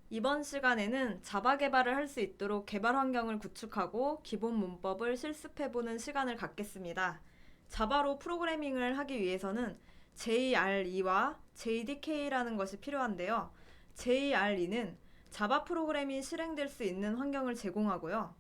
이번 시간에는 자바 개발을 할 수 있도록 개발 환경을 구축하고 기본 문법을 실습해보는 시간을 갖겠습니다. 자바로 프로그래밍을 하기 위해서는 JRE와 JDK라는 것이 필요한데요. JRE는 자바 프로그램이 실행될 수 있는 환경을 제공하고요.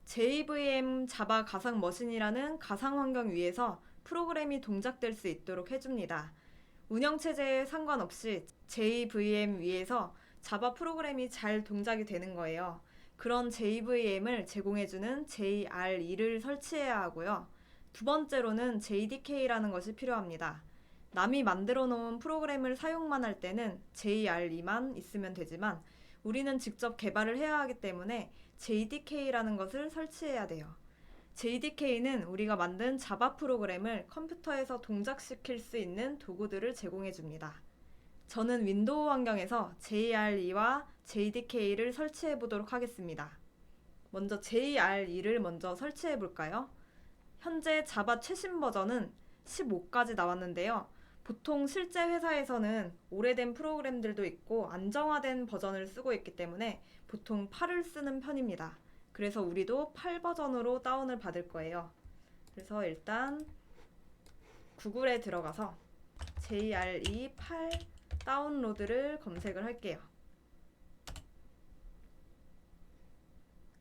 JVM 자바 가상 머신이라는 가상 환경 위에서 프로그램이 동작될 수 있도록 해줍니다. 운영체제에 상관없이 JVM 위에서 자바 프로그램이 잘 동작이 되는 거예요. 그런 JVM을 제공해주는 JRE를 설치해야 하고요. 두 번째로는 JDK라는 것이 필요합니다. 남이 만들어 놓은 프로그램을 사용만 할 때는 JRE만 있으면 되지만 우리는 직접 개발을 해야 하기 때문에 JDK라는 것을 설치해야 돼요. JDK는 우리가 만든 자바 프로그램을 컴퓨터에서 동작시킬 수 있는 도구들을 제공해 줍니다. 저는 윈도우 환경에서 JRE와 JDK를 설치해 보도록 하겠습니다. 먼저 JRE를 먼저 설치해 볼까요? 현재 자바 최신 버전은 15까지 나왔는데요. 보통 실제 회사에서는 오래된 프로그램들도 있고 안정화된 버전을 쓰고 있기 때문에 보통 8을 쓰는 편입니다. 그래서 우리도 8 버전으로 다운을 받을 거예요. 그래서 일단 구글에 들어가서 JRE 8 다운로드를 검색을 할게요.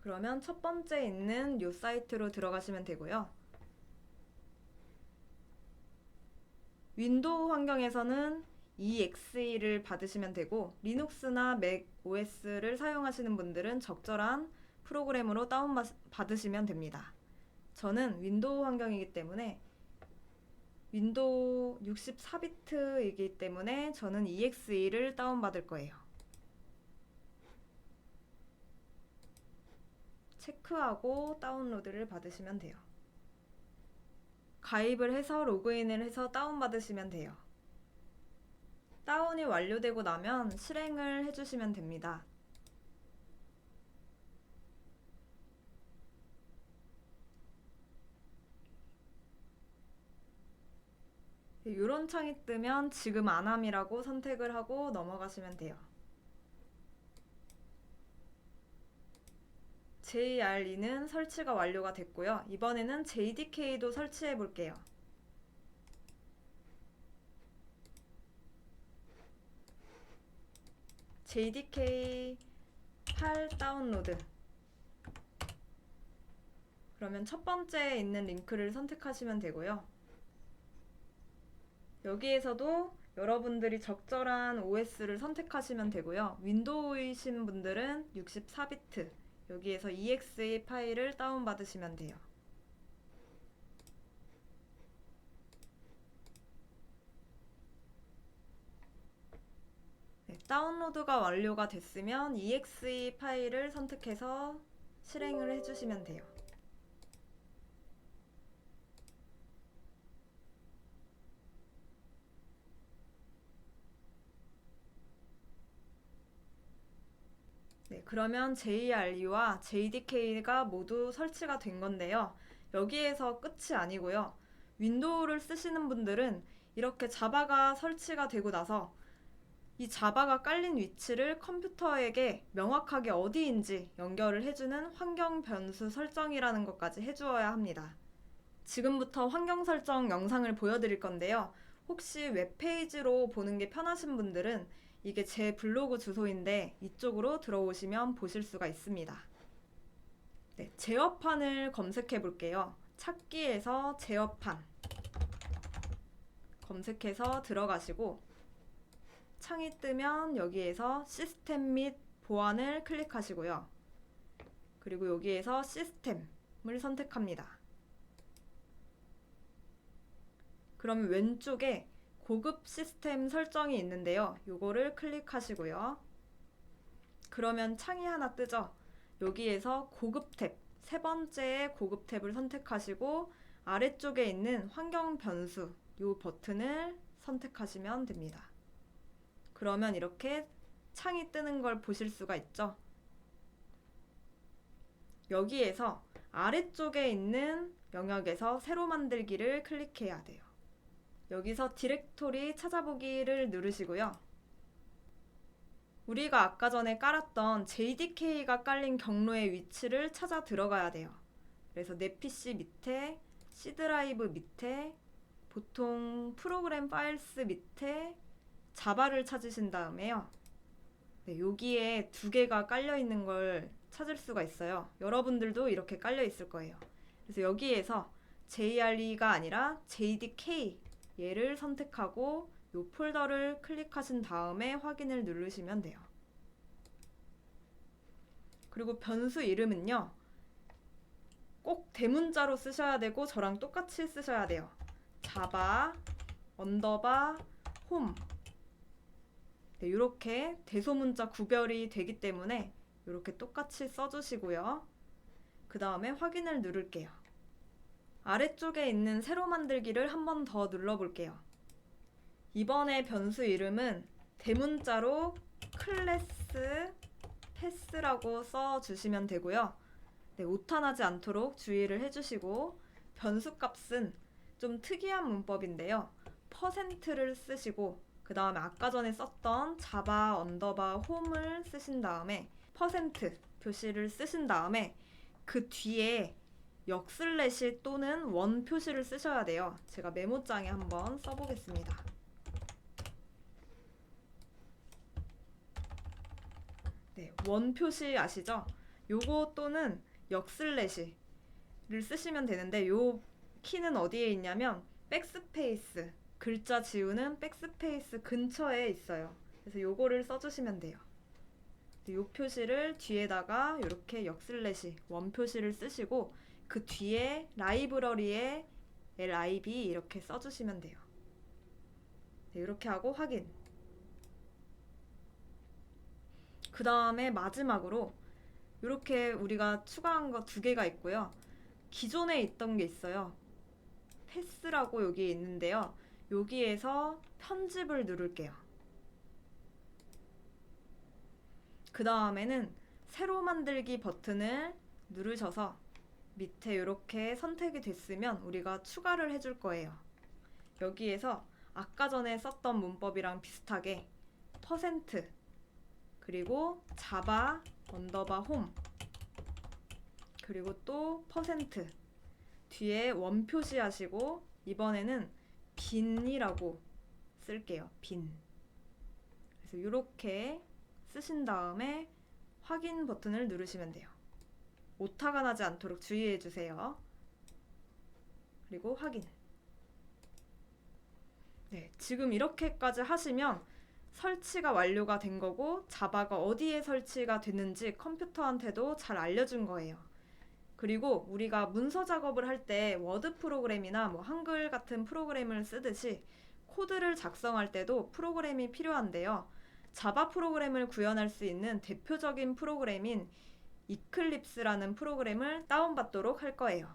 그러면 첫 번째 있는 이 사이트로 들어가시면 되고요. 윈도우 환경에서는 EXE를 받으시면 되고 리눅스나 맥 OS를 사용하시는 분들은 적절한 프로그램으로 다운받으시면 됩니다. 저는 윈도우 환경이기 때문에 윈도우 64비트이기 때문에 저는 EXE를 다운받을 거예요. 체크하고 다운로드를 받으시면 돼요. 가입을 해서 로그인을 해서 다운받으시면 돼요. 다운이 완료되고 나면 실행을 해주시면 됩니다. 이런 창이 뜨면 지금 안함이라고 선택을 하고 넘어가시면 돼요. JRE는 설치가 완료가 됐고요. 이번에는 JDK도 설치해 볼게요. JDK 8 다운로드. 그러면 첫 번째에 있는 링크를 선택하시면 되고요. 여기에서도 여러분들이 적절한 OS를 선택하시면 되고요. 윈도우이신 분들은 64비트 여기에서 EXE 파일을 다운받으시면 돼요. 네, 다운로드가 완료가 됐으면 EXE 파일을 선택해서 실행을 해주시면 돼요. 네, 그러면 JRE와 JDK가 모두 설치가 된 건데요. 여기에서 끝이 아니고요. 윈도우를 쓰시는 분들은 이렇게 자바가 설치가 되고 나서 이 자바가 깔린 위치를 컴퓨터에게 명확하게 어디인지 연결을 해주는 환경 변수 설정이라는 것까지 해주어야 합니다. 지금부터 환경 설정 영상을 보여드릴 건데요. 혹시 웹페이지로 보는 게 편하신 분들은 이게 제 블로그 주소인데 이쪽으로 들어오시면 보실 수가 있습니다. 네, 제어판을 검색해 볼게요. 찾기에서 제어판 검색해서 들어가시고 창이 뜨면 여기에서 시스템 및 보안을 클릭하시고요. 그리고 여기에서 시스템을 선택합니다. 그러면 왼쪽에 고급 시스템 설정이 있는데요. 요거를 클릭하시고요. 그러면 창이 하나 뜨죠. 여기에서 고급 탭, 세 번째의 고급 탭을 선택하시고 아래쪽에 있는 환경 변수 요 버튼을 선택하시면 됩니다. 그러면 이렇게 창이 뜨는 걸 보실 수가 있죠. 여기에서 아래쪽에 있는 영역에서 새로 만들기를 클릭해야 돼요. 여기서 디렉토리 찾아보기를 누르시고요. 우리가 아까 전에 깔았던 JDK가 깔린 경로의 위치를 찾아 들어가야 돼요. 그래서 내 PC 밑에, C 드라이브 밑에, 보통 프로그램 파일스 밑에 자바를 찾으신 다음에요. 네, 여기에 두 개가 깔려 있는 걸 찾을 수가 있어요. 여러분들도 이렇게 깔려 있을 거예요. 그래서 여기에서 JRE가 아니라 JDK 얘를 선택하고 이 폴더를 클릭하신 다음에 확인을 누르시면 돼요. 그리고 변수 이름은요, 꼭 대문자로 쓰셔야 되고 저랑 똑같이 쓰셔야 돼요. 자바 언더바 홈. 네, 이렇게 대소문자 구별이 되기 때문에 이렇게 똑같이 써주시고요. 그 다음에 확인을 누를게요. 아래쪽에 있는 새로 만들기를 한 번 더 눌러볼게요. 이번에 변수 이름은 대문자로 클래스 패스라고 써주시면 되고요. 네, 오타나지 않도록 주의를 해주시고, 변수 값은 좀 특이한 문법인데요. 퍼센트를 쓰시고 그 다음에 아까 전에 썼던 자바 언더바 홈을 쓰신 다음에 퍼센트 표시를 쓰신 다음에 그 뒤에 역슬래시 또는 원 표시를 쓰셔야 돼요. 제가 메모장에 한번 써보겠습니다. 네, 원 표시 아시죠? 요거 또는 역슬래시를 쓰시면 되는데 요 키는 어디에 있냐면 백스페이스, 글자 지우는 백스페이스 근처에 있어요. 그래서 요거를 써주시면 돼요. 요 표시를 뒤에다가 이렇게 역슬래시 원 표시를 쓰시고 그 뒤에 라이브러리에 lib 이렇게 써주시면 돼요. 네, 이렇게 하고 확인. 그 다음에 마지막으로 이렇게 우리가 추가한 거 두 개가 있고요. 기존에 있던 게 있어요. 패스라고 여기 있는데요. 여기에서 편집을 누를게요. 그 다음에는 새로 만들기 버튼을 누르셔서 밑에 이렇게 선택이 됐으면 우리가 추가를 해줄 거예요. 여기에서 아까 전에 썼던 문법이랑 비슷하게 퍼센트 그리고 자바 언더바 홈 그리고 또 퍼센트 뒤에 원 표시하시고 이번에는 빈이라고 쓸게요. 빈. 그래서 이렇게 쓰신 다음에 확인 버튼을 누르시면 돼요. 오타가 나지 않도록 주의해 주세요. 그리고 확인. 네, 지금 이렇게까지 하시면 설치가 완료가 된 거고 자바가 어디에 설치가 됐는지 컴퓨터한테도 잘 알려준 거예요. 그리고 우리가 문서 작업을 할 때 워드 프로그램이나 뭐 한글 같은 프로그램을 쓰듯이 코드를 작성할 때도 프로그램이 필요한데요. 자바 프로그램을 구현할 수 있는 대표적인 프로그램인 이클립스라는 프로그램을 다운받도록 할 거예요.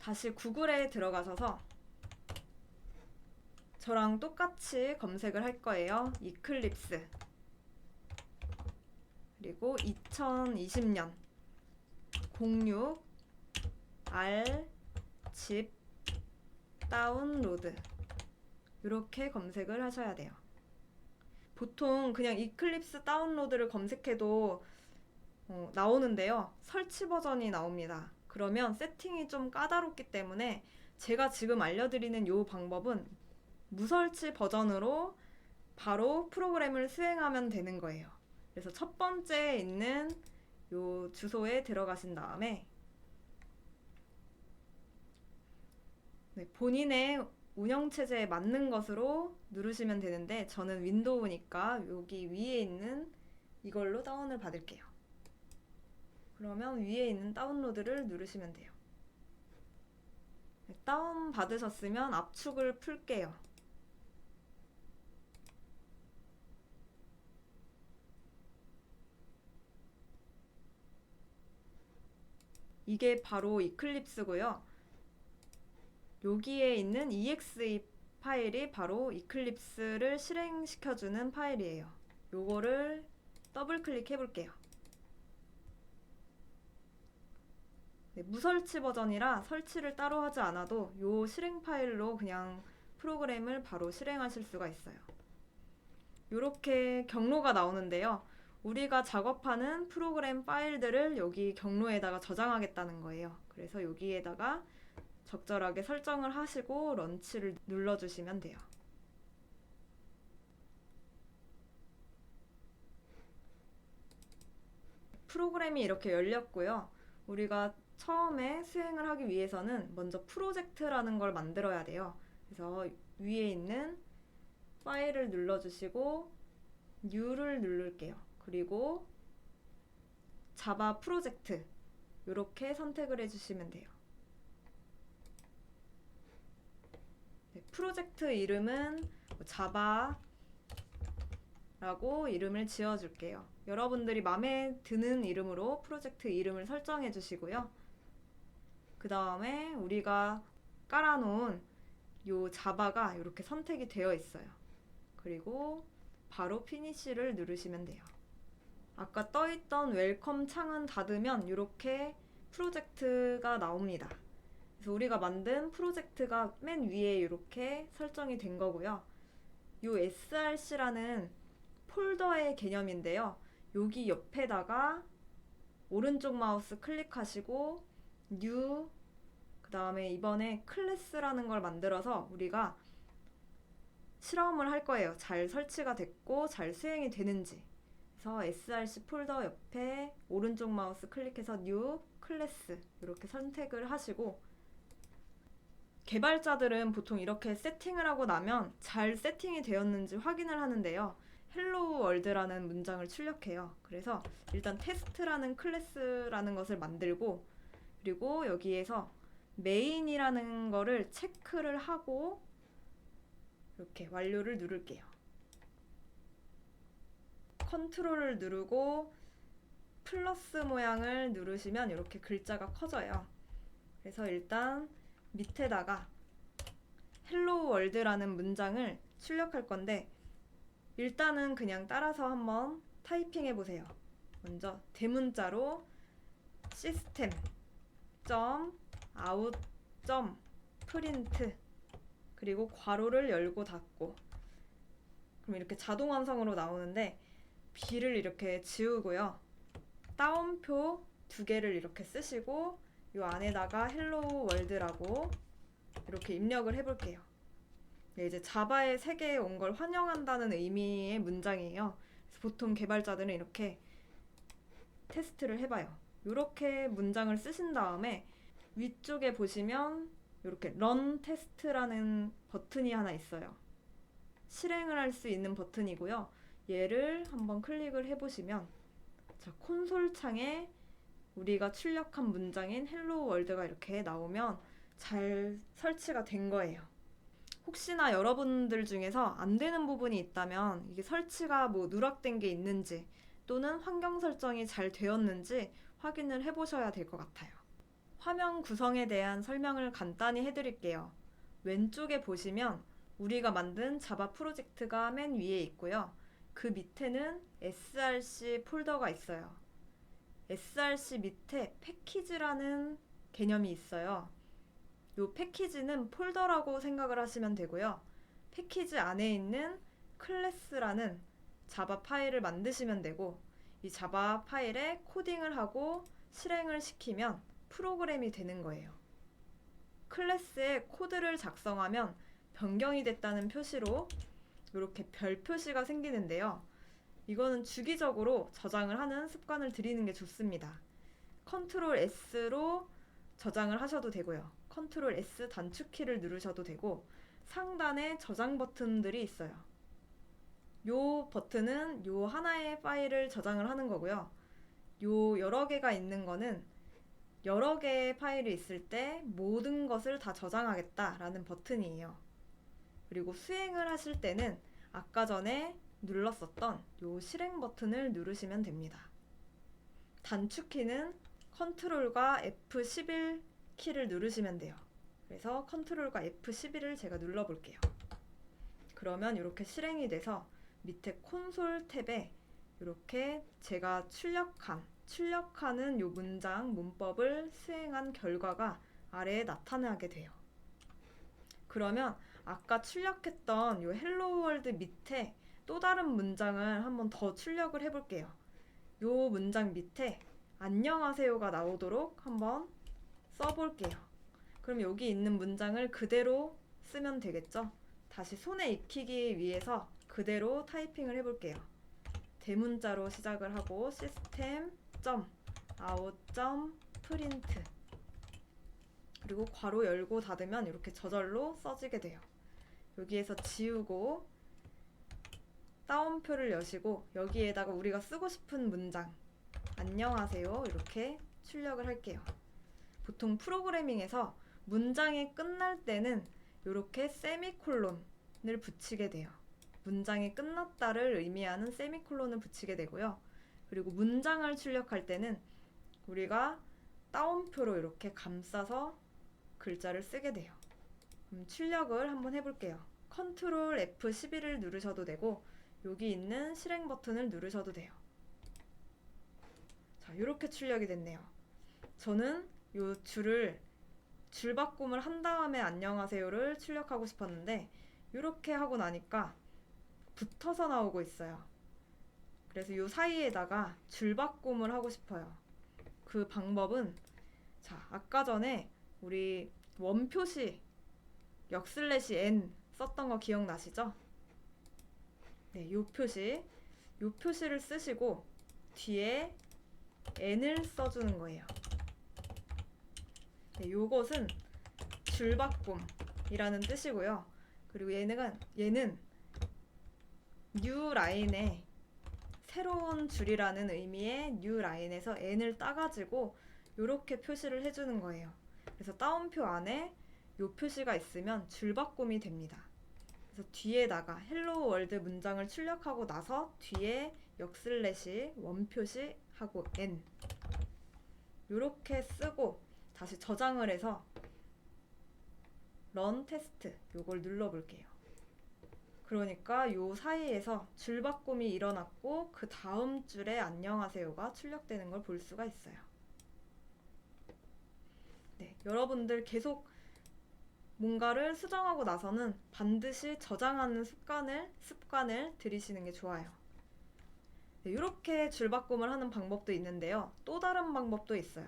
다시 구글에 들어가셔서 저랑 똑같이 검색을 할 거예요. 이클립스. 그리고 2020년 06 R 집 다운로드 이렇게 검색을 하셔야 돼요. 보통 그냥 이클립스 다운로드를 검색해도 나오는데요. 설치 버전이 나옵니다. 그러면 세팅이 좀 까다롭기 때문에 제가 지금 알려드리는 이 방법은 무설치 버전으로 바로 프로그램을 수행하면 되는 거예요. 그래서 첫 번째 있는 요 주소에 들어가신 다음에 본인의 운영체제에 맞는 것으로 누르시면 되는데 저는 윈도우니까 여기 위에 있는 이걸로 다운을 받을게요. 그러면 위에 있는 다운로드를 누르시면 돼요. 다운 받으셨으면 압축을 풀게요. 이게 바로 이클립스고요. 여기에 있는 exe 파일이 바로 이클립스를 실행시켜주는 파일이에요. 요거를 더블 클릭해 볼게요. 네, 무설치 버전이라 설치를 따로 하지 않아도 요 실행 파일로 그냥 프로그램을 바로 실행하실 수가 있어요. 이렇게 경로가 나오는데요. 우리가 작업하는 프로그램 파일들을 여기 경로에다가 저장하겠다는 거예요. 그래서 여기에다가 적절하게 설정을 하시고 런치를 눌러주시면 돼요. 프로그램이 이렇게 열렸고요. 우리가 처음에 수행을 하기 위해서는 먼저 프로젝트라는 걸 만들어야 돼요. 그래서 위에 있는 파일을 눌러주시고 New를 누를게요. 그리고 자바 프로젝트 이렇게 선택을 해주시면 돼요. 네, 프로젝트 이름은 자바라고 이름을 지어줄게요. 여러분들이 마음에 드는 이름으로 프로젝트 이름을 설정해 주시고요. 그 다음에 우리가 깔아놓은 요 자바가 이렇게 선택이 되어 있어요. 그리고 바로 피니쉬를 누르시면 돼요. 아까 떠있던 웰컴 창은 닫으면 이렇게 프로젝트가 나옵니다. 그래서 우리가 만든 프로젝트가 맨 위에 이렇게 설정이 된 거고요. 요 src라는 폴더의 개념인데요. 여기 옆에다가 오른쪽 마우스 클릭하시고 New, 그 다음에 이번에 클래스라는 걸 만들어서 우리가 실험을 할 거예요. 잘 설치가 됐고 잘 수행이 되는지. 그래서 src 폴더 옆에 오른쪽 마우스 클릭해서 New, 클래스 이렇게 선택을 하시고, 개발자들은 보통 이렇게 세팅을 하고 나면 잘 세팅이 되었는지 확인을 하는데요. 헬로우 월드라는 문장을 출력해요. 그래서 일단 테스트라는 클래스라는 것을 만들고, 그리고 여기에서 메인이라는 거를 체크를 하고 이렇게 완료를 누를게요. 컨트롤을 누르고 플러스 모양을 누르시면 이렇게 글자가 커져요. 그래서 일단 밑에다가 헬로우 월드라는 문장을 출력할 건데, 일단은 그냥 따라서 한번 타이핑 해보세요. 먼저 대문자로 시스템 out print, 그리고 괄호를 열고 닫고, 그럼 이렇게 자동 완성으로 나오는데 B를 이렇게 지우고요. 따옴표 2개를 이렇게 쓰시고 이 안에다가 헬로우 월드라고 이렇게 입력을 해볼게요. 네, 이제 자바의 세계에 온 걸 환영한다는 의미의 문장이에요. 그래서 보통 개발자들은 이렇게 테스트를 해봐요. 이렇게 문장을 쓰신 다음에 위쪽에 보시면 이렇게 런 테스트라는 버튼이 하나 있어요. 실행을 할 수 있는 버튼이고요. 얘를 한번 클릭을 해보시면 자, 콘솔 창에 우리가 출력한 문장인 헬로우 월드가 이렇게 나오면 잘 설치가 된 거예요. 혹시나 여러분들 중에서 안 되는 부분이 있다면 이게 설치가 누락된 게 있는지 또는 환경 설정이 잘 되었는지 확인을 해보셔야 될 것 같아요. 화면 구성에 대한 설명을 간단히 해드릴게요. 왼쪽에 보시면 우리가 만든 자바 프로젝트가 맨 위에 있고요. 그 밑에는 src 폴더가 있어요. src 밑에 패키지라는 개념이 있어요. 이 패키지는 폴더라고 생각을 하시면 되고요. 패키지 안에 있는 클래스라는 자바 파일을 만드시면 되고, 이 자바 파일에 코딩을 하고 실행을 시키면 프로그램이 되는 거예요. 클래스에 코드를 작성하면 변경이 됐다는 표시로 이렇게 별 표시가 생기는데요. 이거는 주기적으로 저장을 하는 습관을 들이는 게 좋습니다. 컨트롤 S로 저장을 하셔도 되고요. 컨트롤 S 단축키를 누르셔도 되고, 상단에 저장 버튼들이 있어요. 요 버튼은 요 하나의 파일을 저장을 하는 거고요. 요 여러 개가 있는 거는 여러 개의 파일이 있을 때 모든 것을 다 저장하겠다라는 버튼이에요. 그리고 수행을 하실 때는 아까 전에 눌렀었던 요 실행 버튼을 누르시면 됩니다. 단축키는 컨트롤과 F11 키를 누르시면 돼요. 그래서 컨트롤과 F11을 제가 눌러볼게요. 그러면 이렇게 실행이 돼서 밑에 콘솔 탭에 이렇게 제가 출력하는 요 문장 문법을 수행한 결과가 아래에 나타나게 돼요. 그러면 아까 출력했던 요 헬로우 월드 밑에 또 다른 문장을 한번 더 출력을 해볼게요. 요 문장 밑에 안녕하세요가 나오도록 한번 써볼게요. 그럼 여기 있는 문장을 그대로 쓰면 되겠죠? 다시 손에 익히기 위해서 그대로 타이핑을 해볼게요. 대문자로 시작을 하고 system.out.print 그리고 괄호 열고 닫으면 이렇게 저절로 써지게 돼요. 여기에서 지우고 따옴표를 여시고 여기에다가 우리가 쓰고 싶은 문장 안녕하세요 이렇게 출력을 할게요. 보통 프로그래밍에서 문장이 끝날 때는 이렇게 세미콜론을 붙이게 돼요. 문장이 끝났다를 의미하는 세미콜론을 붙이게 되고요. 그리고 문장을 출력할 때는 우리가 따옴표로 이렇게 감싸서 글자를 쓰게 돼요. 출력을 한번 해볼게요. 컨트롤 F11을 누르셔도 되고 여기 있는 실행 버튼을 누르셔도 돼요. 자, 이렇게 출력이 됐네요. 저는 요 줄바꿈을 한 다음에 안녕하세요를 출력하고 싶었는데 이렇게 하고 나니까 붙어서 나오고 있어요. 그래서 요 사이에다가 줄바꿈을 하고 싶어요. 그 방법은 자, 아까 전에 우리 원표시 역/n 썼던 거 기억나시죠? 네, 요 표시를 쓰시고 뒤에 n을 써주는 거예요. 네, 요것은 줄바꿈이라는 뜻이고요. 그리고 얘는 new 라인에 새로운 줄이라는 의미의 new 라인에서 n을 따가지고 이렇게 표시를 해주는 거예요. 그래서 따옴표 안에 요 표시가 있으면 줄바꿈이 됩니다. 그래서 뒤에다가 헬로 월드 문장을 출력하고 나서 뒤에 역/ 원표시 하고 n 요렇게 쓰고 다시 저장을 해서 런 테스트 요걸 눌러볼게요. 그러니까 요 사이에서 줄바꿈이 일어났고 그 다음 줄에 안녕하세요가 출력되는 걸 볼 수가 있어요. 네, 여러분들 계속 뭔가를 수정하고 나서는 반드시 저장하는 습관을 들이시는 게 좋아요. 네, 이렇게 줄바꿈을 하는 방법도 있는데요. 또 다른 방법도 있어요.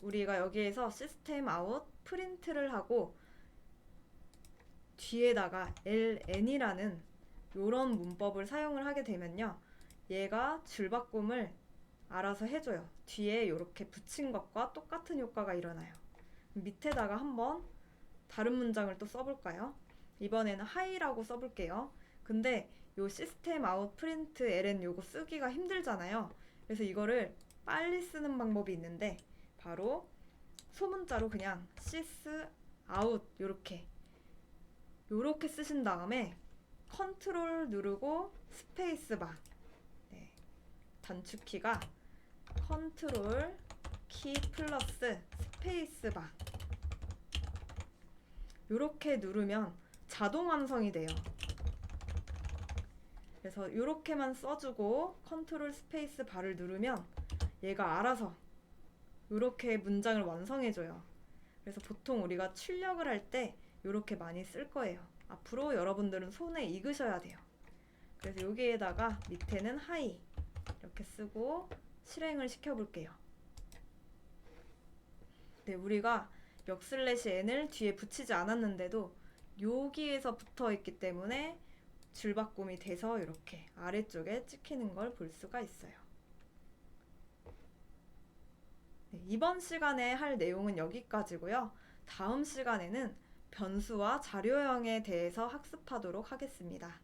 우리가 여기에서 system out print를 하고 뒤에다가 ln이라는 이런 문법을 사용을 하게 되면요. 얘가 줄바꿈을 알아서 해줘요. 뒤에 이렇게 붙인 것과 똑같은 효과가 일어나요. 밑에다가 한번 다른 문장을 또 써볼까요? 이번에는 hi라고 써볼게요. 근데 요 system out print ln 요거 쓰기가 힘들잖아요. 그래서 이거를 빨리 쓰는 방법이 있는데 바로 소문자로 그냥 sys out 요렇게 쓰신 다음에 컨트롤 누르고 스페이스바 단축키가 컨트롤 키 플러스 스페이스바 요렇게 누르면 자동 완성이 돼요. 그래서 요렇게만 써주고 컨트롤 스페이스 바를 누르면 얘가 알아서 요렇게 문장을 완성해줘요. 그래서 보통 우리가 출력을 할 때 요렇게 많이 쓸 거예요. 앞으로 여러분들은 손에 익으셔야 돼요. 그래서 여기에다가 밑에는 hi 이렇게 쓰고 실행을 시켜볼게요. 네, 우리가 역/n을 뒤에 붙이지 않았는데도 여기에서 붙어 있기 때문에 줄바꿈이 돼서 이렇게 아래쪽에 찍히는 걸 볼 수가 있어요. 네, 이번 시간에 할 내용은 여기까지고요. 다음 시간에는 변수와 자료형에 대해서 학습하도록 하겠습니다.